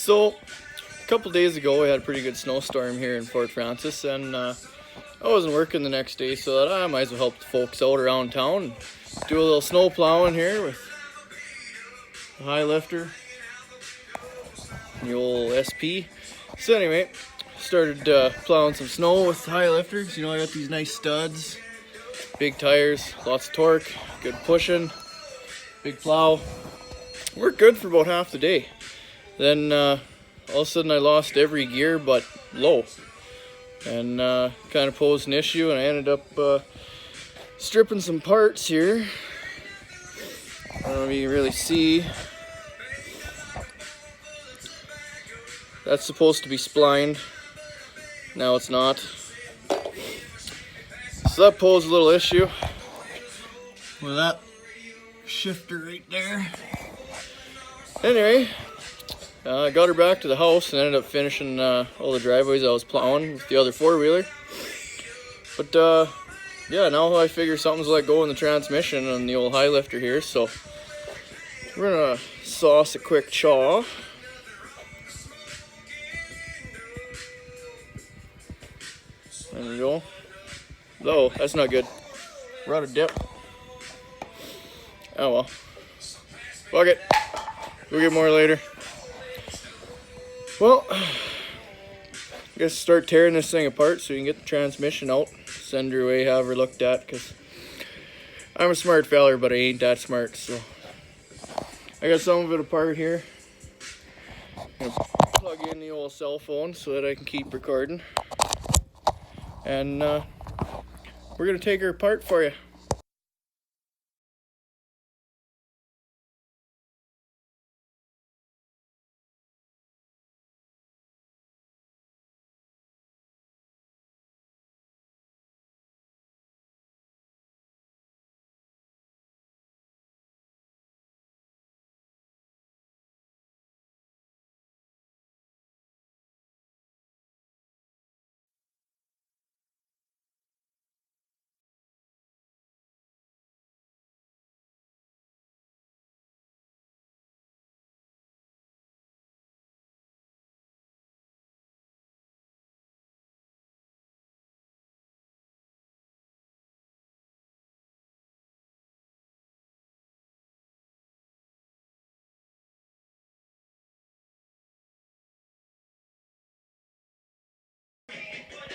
So, a couple days ago, we had a pretty good snowstorm here in Fort Francis, and I wasn't working the next day, so I thought I might as well help the folks out around town and do a little snow plowing here with the highlifter, the old SP. So anyway, started plowing some snow with the highlifter. You know, I got these nice studs, big tires, lots of torque, good pushing, big plow. Worked good for about half the day. Then all of a sudden I lost every gear but low, and kind of posed an issue, and I ended up stripping some parts here. I don't know if you can really see. That's supposed to be splined. Now it's not. So that posed a little issue with that shifter right there. Anyway, I got her back to the house and ended up finishing all the driveways I was plowing with the other four-wheeler. But yeah, now I figure something's let go in the transmission on the old highlifter here, so we're gonna sauce a quick chaw. There we go. Oh, that's not good. We're out of dip. Oh well. Fuck it. We'll get more later. Well, I guess start tearing this thing apart so you can get the transmission out. Send her away, have her looked at, because I'm a smart feller, but I ain't that smart. So I got some of it apart here. I'm gonna plug in the old cell phone so that I can keep recording. And we're gonna take her apart for you.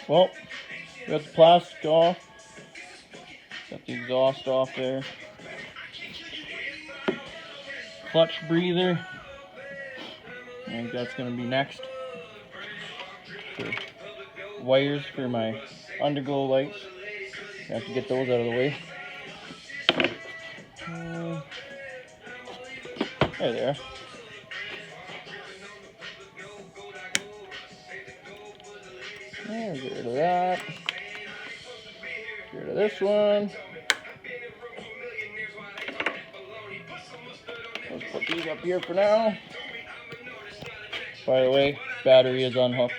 Well, got the plastic off, got the exhaust off there, clutch breather, I think that's going to be next. For wires for my underglow lights, I have to get those out of the way. There they are. There, get rid of that. Get rid of this one. Let's put these up here for now. By the way, battery is unhooked.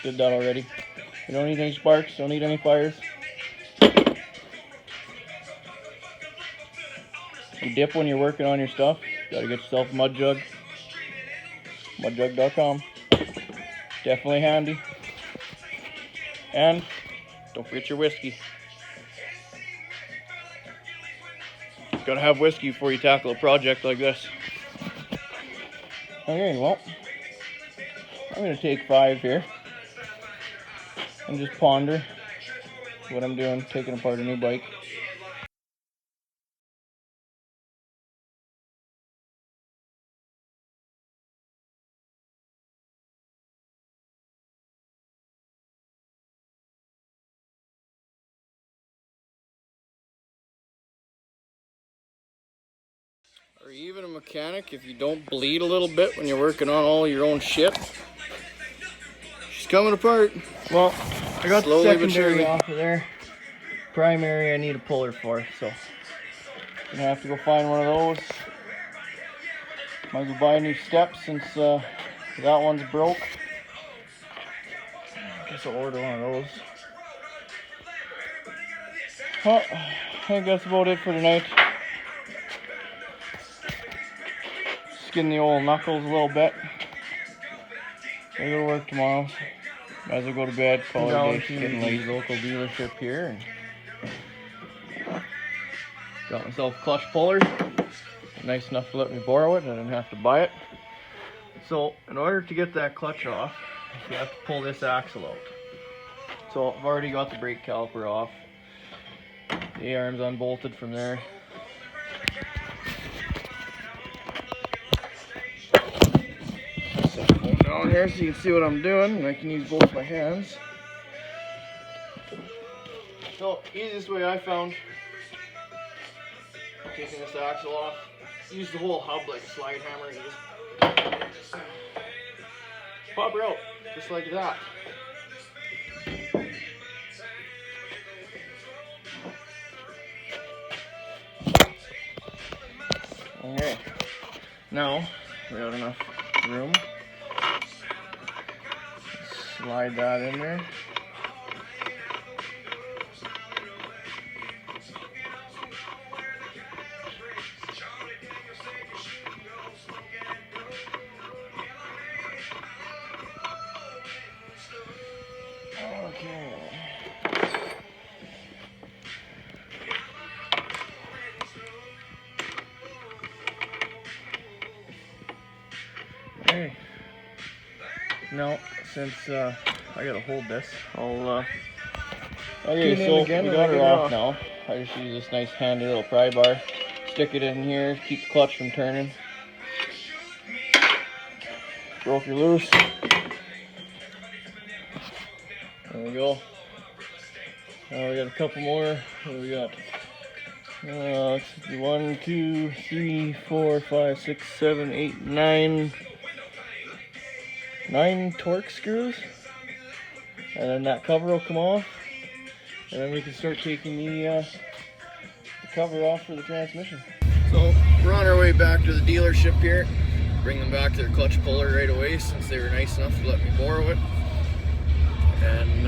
Did that already. You don't need any sparks, don't need any fires. You dip when you're working on your stuff. Gotta get yourself a mud jug. Mudjug.com. Definitely handy. And don't forget your whiskey. Gotta have whiskey before you tackle a project like this. Okay, well, I'm gonna take 5 here and just ponder what I'm doing, taking apart a new bike. Are you even a mechanic if you don't bleed a little bit when you're working on all your own shit? She's coming apart. Well, I got the secondary off of there. Primary I need a puller for, so I'm gonna have to go find one of those. Might as well buy a new step since that one's broke. I guess I'll order one of those. Well, I think that's about it for tonight. Skin the old knuckles a little bit. I go to work tomorrow. Might as well go to bed, call it a day. Getting late. Local dealership here. And got myself a clutch puller. Nice enough to let me borrow it. I didn't have to buy it. So, in order to get that clutch off, you have to pull this axle out. So, I've already got the brake caliper off. The A-arm's unbolted from there. Set the phone down here so you can see what I'm doing, and I can use both my hands. So, easiest way I found taking this axle off, use the whole hub like a slide hammer and just pop her out, just like that. Okay, now we got enough room. Slide that in there. Okay. Now, since I gotta hold this, I'll okay, so we got her off now. I just use this nice handy little pry bar, stick it in here, keep the clutch from turning. Broke her loose. There we go. Now we got a couple more. What do we got? Let's see, 1, 2, 3, 4, 5, 6, 7, 8, 9 torque screws, and then that cover will come off, and then we can start taking the cover off for the transmission. So we're on our way back to the dealership here. Bring them back their clutch puller right away since they were nice enough to let me borrow it, and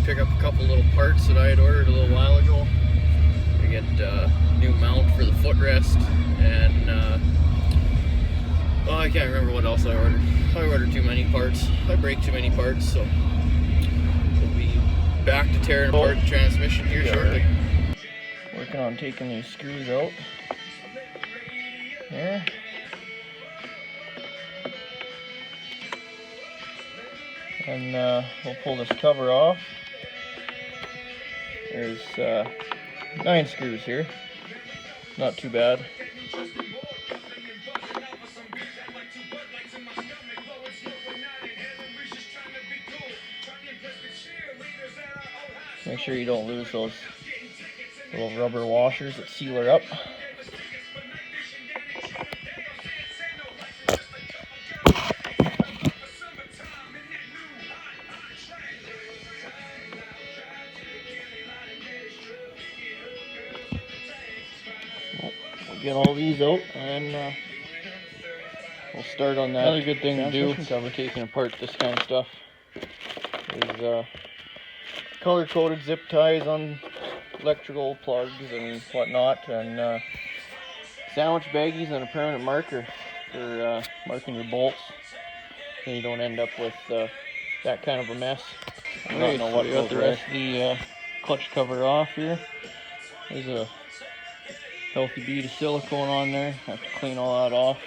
pick up a couple little parts that I had ordered a little while ago. I get a new mount for the footrest, and well, I can't remember what else I ordered. I ordered too many parts. I break too many parts, so we'll be back to tearing apart the transmission here shortly. Working on taking these screws out. There. And we'll pull this cover off. There's 9 screws here. Not too bad. Make sure you don't lose those little rubber washers that seal her up. We'll get all these out, and we'll start on that. Another good thing to do cover taking apart this kind of stuff is color-coded zip ties on electrical plugs and whatnot, and sandwich baggies and a permanent marker for marking your bolts, so you don't end up with that kind of a mess. I don't know what got the rest of the clutch cover off here. There's a healthy bead of silicone on there. I have to clean all that off.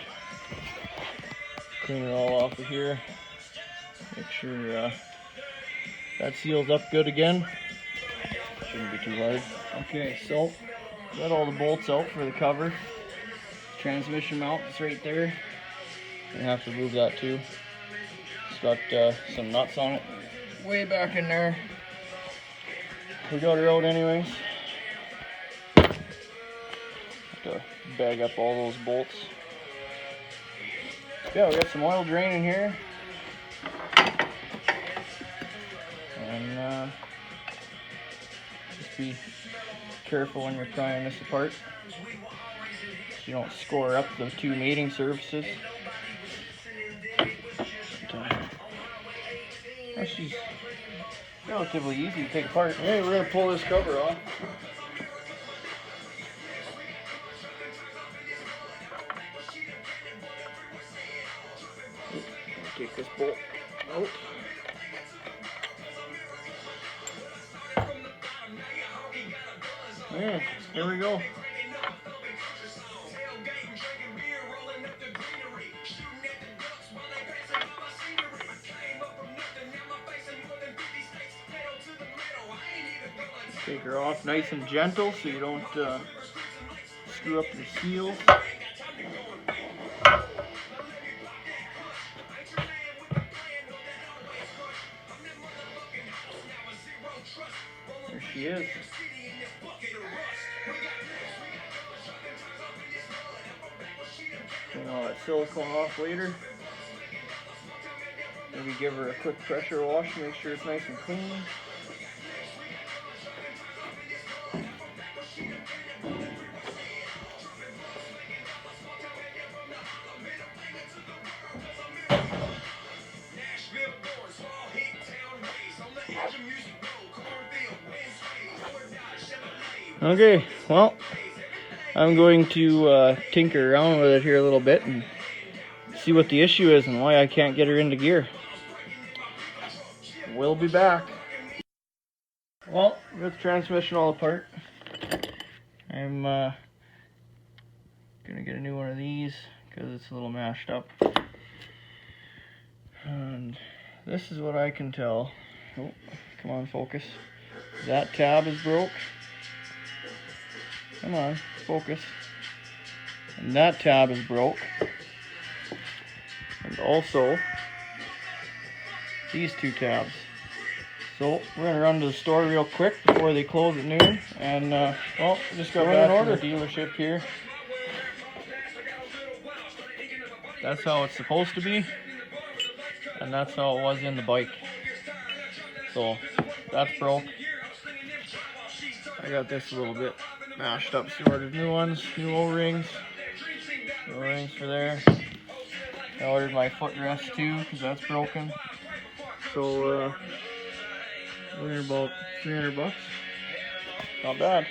Clean it all off of here. Make sure that seals up good again. Shouldn't be too hard. Okay, so got all the bolts out for the cover. Transmission mount is right there. I have to move that too. It's got some nuts on it. Way back in there. We got her out anyways. Have to bag up all those bolts. Yeah, we got some oil drain in here. And just be careful when you're prying this apart, so you don't score up the 2 mating surfaces. She's relatively easy to take apart. Okay, we're going to pull this cover off. Take this bolt Oh. Yeah, here we go. Take her off nice and gentle so you don't screw up your seals. There she is. Clean all that silicone off later. Maybe give her a quick pressure wash to make sure it's nice and clean. Okay, well, I'm going to tinker around with it here a little bit and see what the issue is and why I can't get her into gear. We'll be back. Well, with the transmission all apart, I'm gonna get a new one of these because it's a little mashed up. And this is what I can tell. Oh, come on, focus. That tab is broke. Come on, focus. And that tab is broke. And also these two tabs. So we're gonna run to the store real quick before they close at noon. And well, just got back from the dealership here. That's how it's supposed to be, and that's how it was in the bike. So that's broke. I got this a little bit mashed up, so I ordered new ones, new O-rings. O-rings for there. I ordered my footrest too, because that's broken. So we're about $300. Not bad.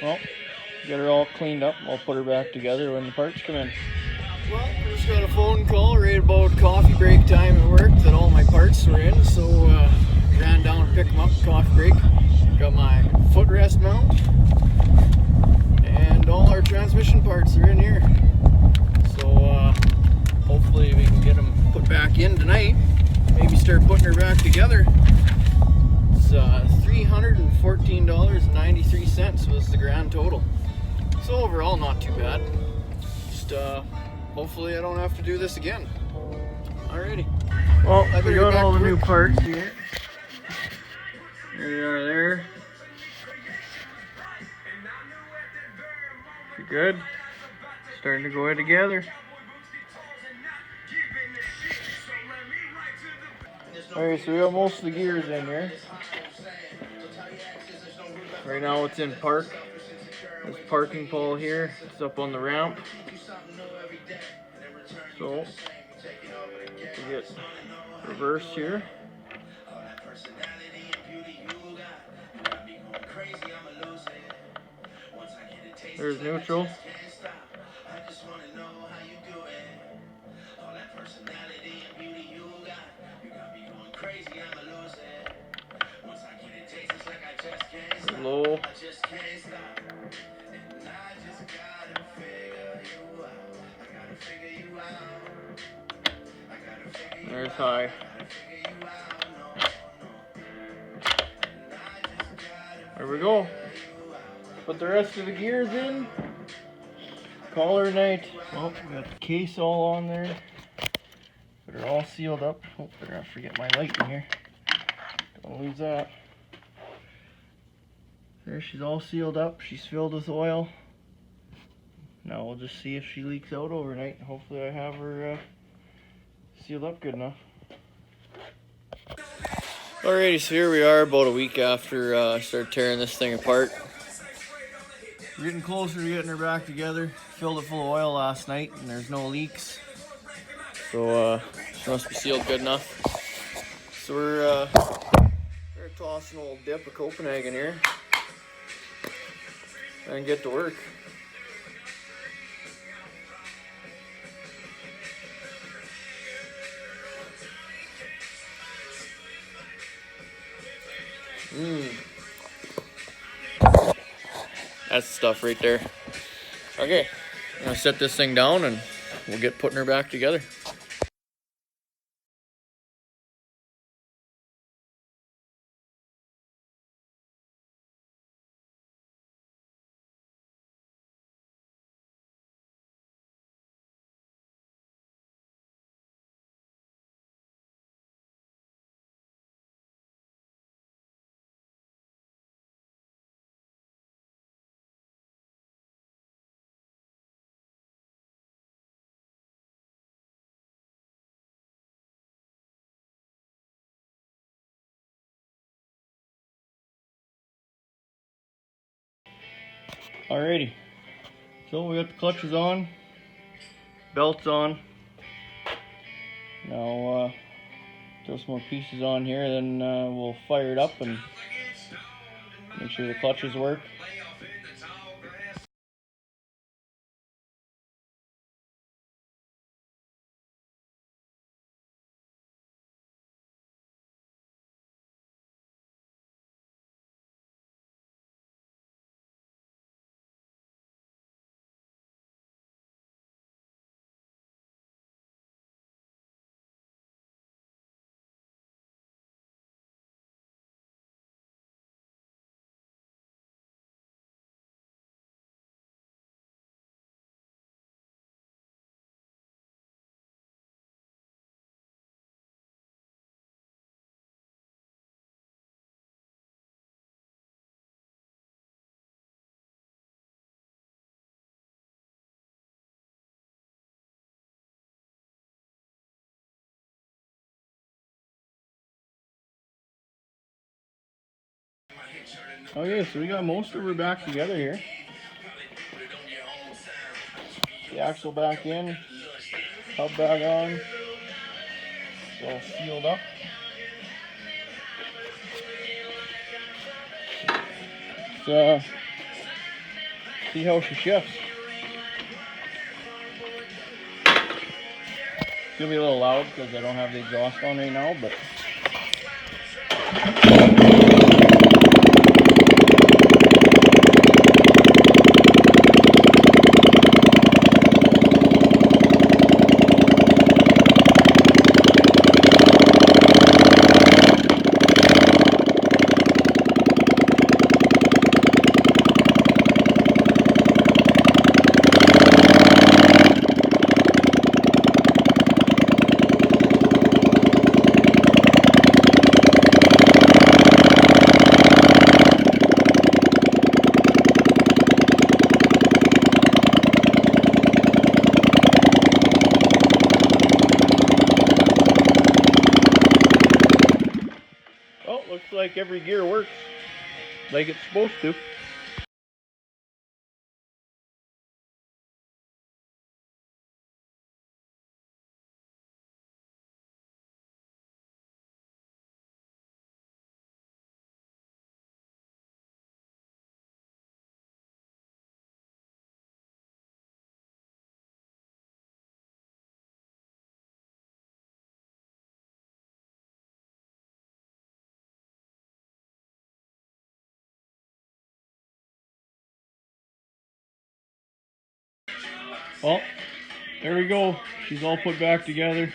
Well, get her all cleaned up. I'll put her back together when the parts come in. Well, I just got a phone call right about coffee break time at work that all my parts were in, so ran down and picked them up. Coffee break. Got my footrest mount, and all our transmission parts are in here. So hopefully we can get them put back in tonight. Maybe start putting her back together. It's $314.93 was the grand total. So overall, not too bad. Just hopefully I don't have to do this again. Alrighty. Well, I better got all the new parts here. There they are there. Pretty good. Starting to go together. Alright, so we got most of the gears in here. Right now it's in park. This parking pole here, it's up on the ramp. So, we get reversed here. There's neutral. Low. There's high. There we go. Put the rest of the gears in. Call her night. Oh, we got the case all on there. Put her all sealed up. Oh, better not forget my light in here. Don't lose that. There, she's all sealed up. She's filled with oil. Now we'll just see if she leaks out overnight. Hopefully I have her sealed up good enough. Alrighty, so here we are about a week after I started tearing this thing apart. We're getting closer to getting her back together. Filled it full of oil last night and there's no leaks. So she must be sealed good enough. So we're tossing an old dip of Copenhagen here and get to work. That's the stuff right there. Okay, I'm gonna set this thing down and we'll get putting her back together. Alrighty, so we got the clutches on, belts on. Now throw some more pieces on here, then we'll fire it up and make sure the clutches work. Okay, so we got most of her back together here. The axle back in, hub back on, it's all sealed up. Let's see how she shifts. It's gonna be a little loud because I don't have the exhaust on right now, but looks like every gear works like it's supposed to. Well, there we go. She's all put back together.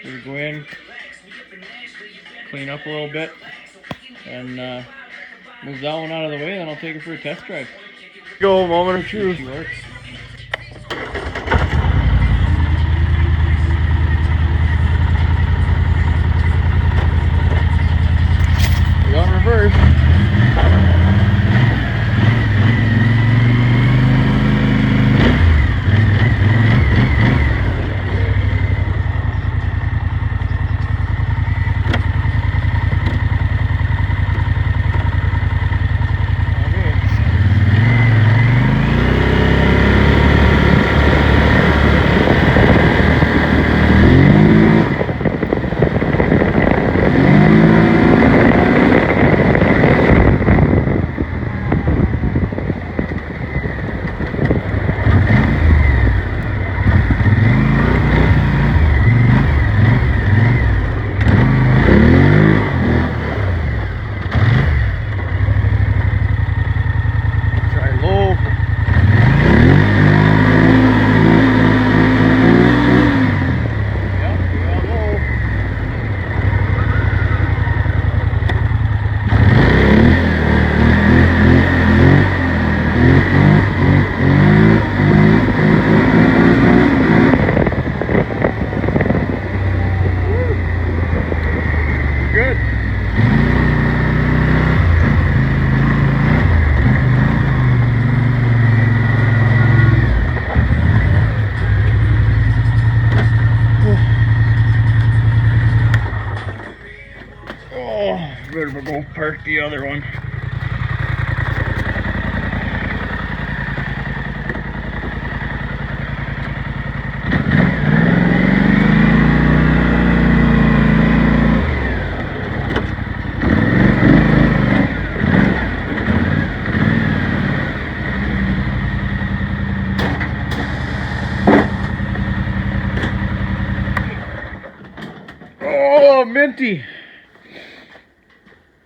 We go in, clean up a little bit, and move that one out of the way, then I'll take her for a test drive. Go, moment of truth. She works. We got reverse. we'll go park the other one. Oh, Minty!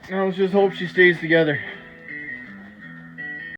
Now let's just hope she stays together.